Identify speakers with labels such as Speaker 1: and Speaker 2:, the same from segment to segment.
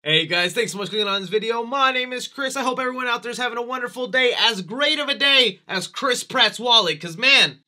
Speaker 1: Hey guys, thanks so much for clicking on this video. My name is Chris. I hope everyone out there is having a wonderful day. As great of a day as Chris Pratt's wallet, because man,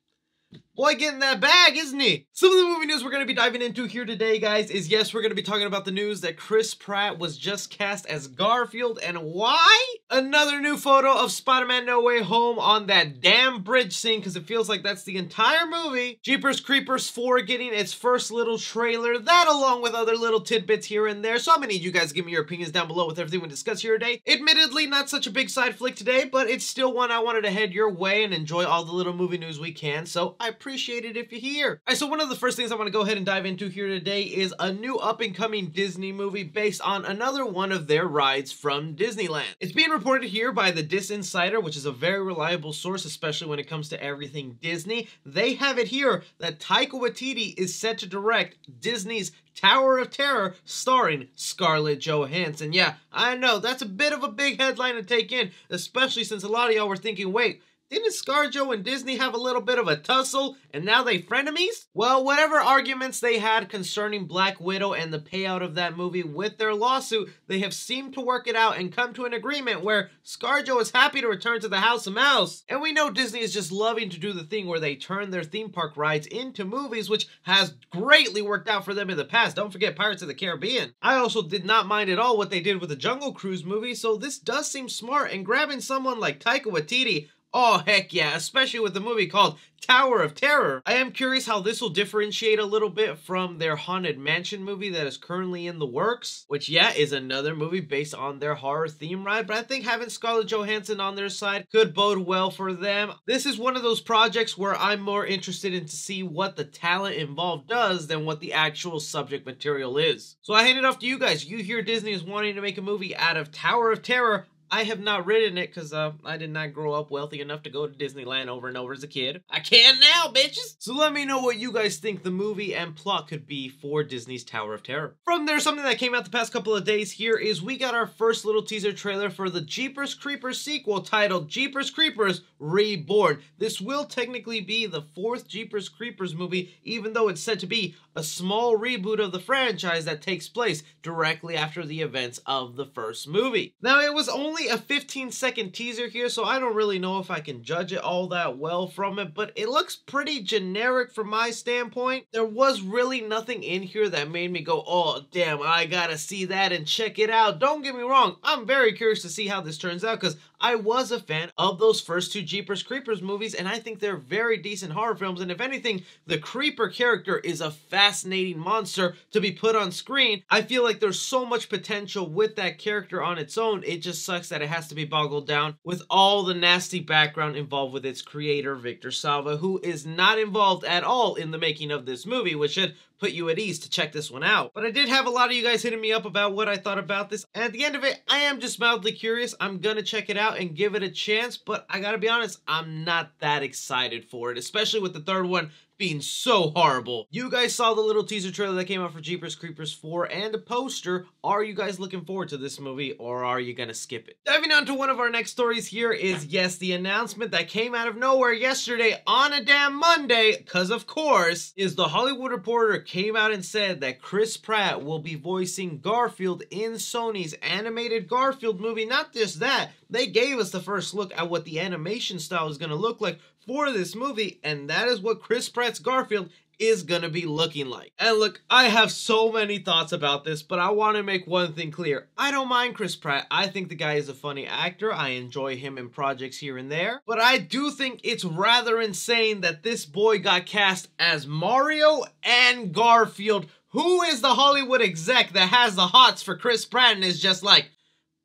Speaker 1: boy getting that bag, isn't he? Some of the movie news we're going to be diving into here today, guys, is yes, we're going to be talking about the news that Chris Pratt was just cast as Garfield, and why? Another new photo of Spider-Man No Way Home on that damn bridge scene, because it feels like that's the entire movie. Jeepers Creepers 4 getting its first little trailer, that along with other little tidbits here and there. So I'm going to need you guys to give me your opinions down below with everything we discuss here today. Admittedly, not such a big side flick today, but it's still one I wanted to head your way and enjoy all the little movie news we can, so I appreciate it if you're here. All right, so one of the first things I want to go ahead and dive into here today is a new up-and-coming Disney movie based on another one of their rides from Disneyland. It's being reported here by the Dis Insider, which is a very reliable source, especially when it comes to everything Disney. They have it here that Taika Waititi is set to direct Disney's Tower of Terror starring Scarlett Johansson. Yeah, I know, that's a bit of a big headline to take in, especially since a lot of y'all were thinking, wait, didn't ScarJo and Disney have a little bit of a tussle, and now they frenemies? Well, whatever arguments they had concerning Black Widow and the payout of that movie with their lawsuit, they have seemed to work it out and come to an agreement where ScarJo is happy to return to the House of Mouse. And we know Disney is just loving to do the thing where they turn their theme park rides into movies, which has greatly worked out for them in the past. Don't forget Pirates of the Caribbean. I also did not mind at all what they did with the Jungle Cruise movie, so this does seem smart, and grabbing someone like Taika Waititi, oh, heck yeah, especially with the movie called Tower of Terror. I am curious how this will differentiate a little bit from their Haunted Mansion movie that is currently in the works, which, yeah, is another movie based on their horror theme ride, but I think having Scarlett Johansson on their side could bode well for them. This is one of those projects where I'm more interested in to see what the talent involved does than what the actual subject material is. So I hand it off to you guys. You hear Disney is wanting to make a movie out of Tower of Terror. I have not ridden it because I did not grow up wealthy enough to go to Disneyland over and over as a kid. I can now, bitches! So let me know what you guys think the movie and plot could be for Disney's Tower of Terror. From there, something that came out the past couple of days here is we got our first little teaser trailer for the Jeepers Creepers sequel titled Jeepers Creepers Reborn. This will technically be the fourth Jeepers Creepers movie, even though it's said to be a small reboot of the franchise that takes place directly after the events of the first movie. Now, it was only a 15-second teaser here, so I don't really know if I can judge it all that well from it, but it looks pretty generic from my standpoint. There was really nothing in here that made me go, oh, damn, I gotta see that and check it out. Don't get me wrong, I'm very curious to see how this turns out, because I was a fan of those first two Jeepers Creepers movies, and I think they're very decent horror films, and if anything, the Creeper character is a fascinating monster to be put on screen. I feel like there's so much potential with that character on its own. It just sucks that it has to be boggled down with all the nasty background involved with its creator, Victor Salva, who is not involved at all in the making of this movie, which should put you at ease to check this one out. But I did have a lot of you guys hitting me up about what I thought about this, and at the end of it, I am just mildly curious. I'm gonna check it out and give it a chance, but I gotta be honest, I'm not that excited for it, especially with the third one being so horrible. You guys saw the little teaser trailer that came out for Jeepers Creepers 4 and a poster. Are you guys looking forward to this movie, or are you gonna skip it? Diving on to one of our next stories here is, yes, the announcement that came out of nowhere yesterday on a damn Monday, because of course, is The Hollywood Reporter came out and said that Chris Pratt will be voicing Garfield in Sony's animated Garfield movie. Not just that, they gave us the first look at what the animation style is gonna look like for this movie, and that is what Chris Pratt's Garfield is gonna be looking like. And look, I have so many thoughts about this, but I want to make one thing clear. I don't mind Chris Pratt. I think the guy is a funny actor. I enjoy him in projects here and there, but I do think it's rather insane that this boy got cast as Mario and Garfield. Who is the Hollywood exec that has the hots for Chris Pratt and is just like,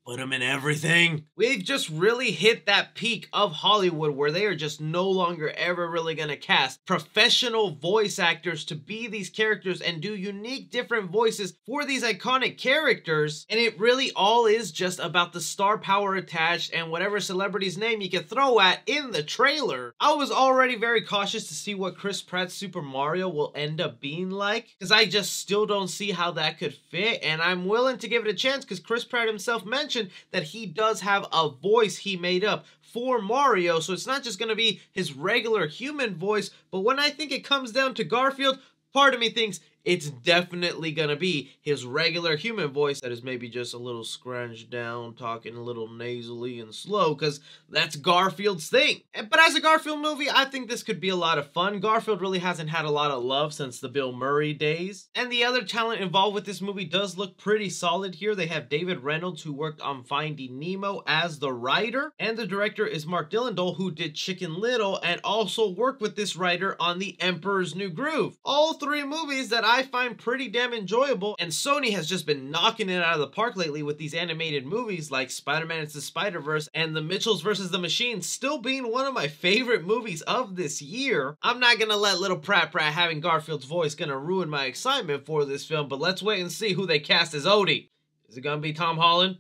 Speaker 1: put him in everything? We've just really hit that peak of Hollywood where they are just no longer ever really gonna cast professional voice actors to be these characters and do unique different voices for these iconic characters. And it really all is just about the star power attached and whatever celebrity's name you can throw at in the trailer. I was already very cautious to see what Chris Pratt's Super Mario will end up being like, because I just still don't see how that could fit, and I'm willing to give it a chance because Chris Pratt himself mentioned that he does have a voice he made up for Mario, so it's not just going to be his regular human voice. But when I think it comes down to Garfield, part of me thinks it's definitely gonna be his regular human voice that is maybe just a little scrunched down, talking a little nasally and slow, because that's Garfield's thing. But as a Garfield movie, I think this could be a lot of fun. Garfield really hasn't had a lot of love since the Bill Murray days. And the other talent involved with this movie does look pretty solid here. They have David Reynolds, who worked on Finding Nemo as the writer, and the director is Mark Dillendal, who did Chicken Little and also worked with this writer on The Emperor's New Groove. All three movies that I find pretty damn enjoyable, and Sony has just been knocking it out of the park lately with these animated movies like Spider-Man Into the Spider-Verse and The Mitchells vs. the Machines still being one of my favorite movies of this year. I'm not gonna let little Pratt having Garfield's voice gonna ruin my excitement for this film, but let's wait and see who they cast as Odie. Is it gonna be Tom Holland?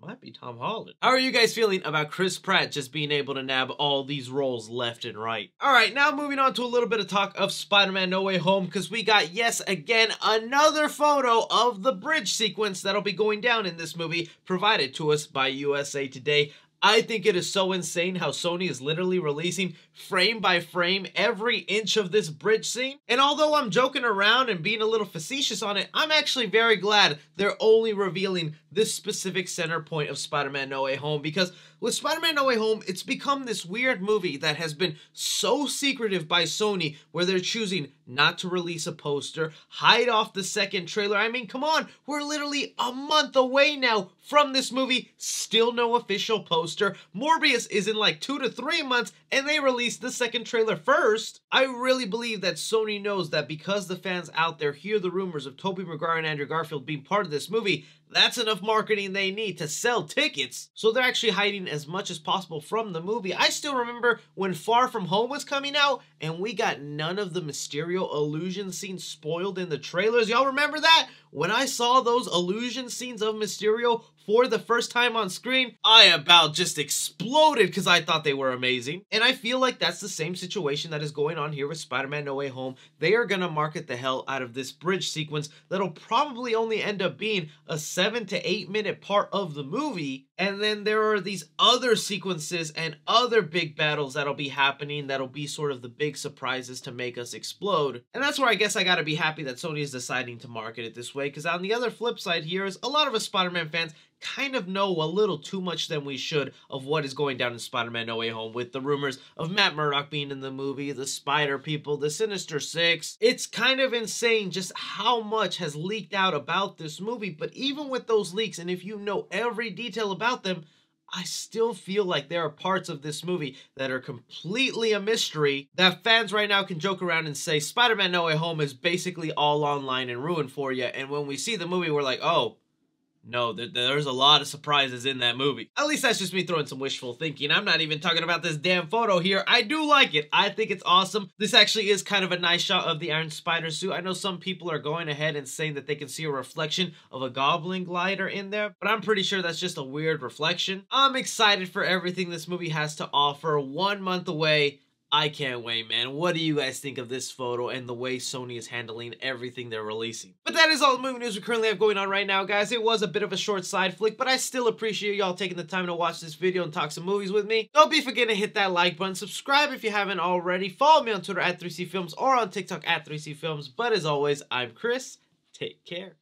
Speaker 1: Might be Tom Holland. How are you guys feeling about Chris Pratt just being able to nab all these roles left and right? Alright, now moving on to a little bit of talk of Spider-Man No Way Home, because we got, yes, again, another photo of the bridge sequence that'll be going down in this movie, provided to us by USA Today. I think it is so insane how Sony is literally releasing frame by frame every inch of this bridge scene. And although I'm joking around and being a little facetious on it, I'm actually very glad they're only revealing this specific center point of Spider-Man No Way Home, because with Spider-Man No Way Home, it's become this weird movie that has been so secretive by Sony, where they're choosing not to release a poster, hide off the second trailer. I mean, come on, we're literally a month away now from this movie, still no official poster. Morbius is in like 2 to 3 months, and they released the second trailer first. I really believe that Sony knows that because the fans out there hear the rumors of Tobey Maguire and Andrew Garfield being part of this movie, that's enough marketing they need to sell tickets. So they're actually hiding as much as possible from the movie. I still remember when Far From Home was coming out and we got none of the Mysterio illusion scenes spoiled in the trailers. Y'all remember that? When I saw those illusion scenes of Mysterio for the first time on screen, I about just exploded because I thought they were amazing. And I feel like that's the same situation that is going on here with Spider-Man No Way Home. They are gonna market the hell out of this bridge sequence that'll probably only end up being a 7 to 8 minute part of the movie. And then there are these other sequences and other big battles that'll be happening that'll be sort of the big surprises to make us explode. And that's where I guess I gotta be happy that Sony is deciding to market it this way, because on the other flip side here is a lot of us Spider-Man fans kind of know a little too much than we should of what is going down in Spider-Man No Way Home, with the rumors of Matt Murdock being in the movie, the Spider People, the Sinister Six. It's kind of insane just how much has leaked out about this movie, but even with those leaks, and if you know every detail about them, I still feel like there are parts of this movie that are completely a mystery that fans right now can joke around and say Spider-Man No Way Home is basically all online and ruined for you, and when we see the movie we're like, oh, no, there's a lot of surprises in that movie. At least that's just me throwing some wishful thinking. I'm not even talking about this damn photo here. I do like it. I think it's awesome. This actually is kind of a nice shot of the Iron Spider suit. I know some people are going ahead and saying that they can see a reflection of a Goblin glider in there, but I'm pretty sure that's just a weird reflection. I'm excited for everything this movie has to offer. 1 month away. I can't wait, man. What do you guys think of this photo and the way Sony is handling everything they're releasing? But that is all the movie news we currently have going on right now, guys. It was a bit of a short side flick, but I still appreciate y'all taking the time to watch this video and talk some movies with me. Don't be forgetting to hit that like button, subscribe if you haven't already, follow me on Twitter at 3CFilms or on TikTok at 3CFilms. But as always, I'm Chris. Take care.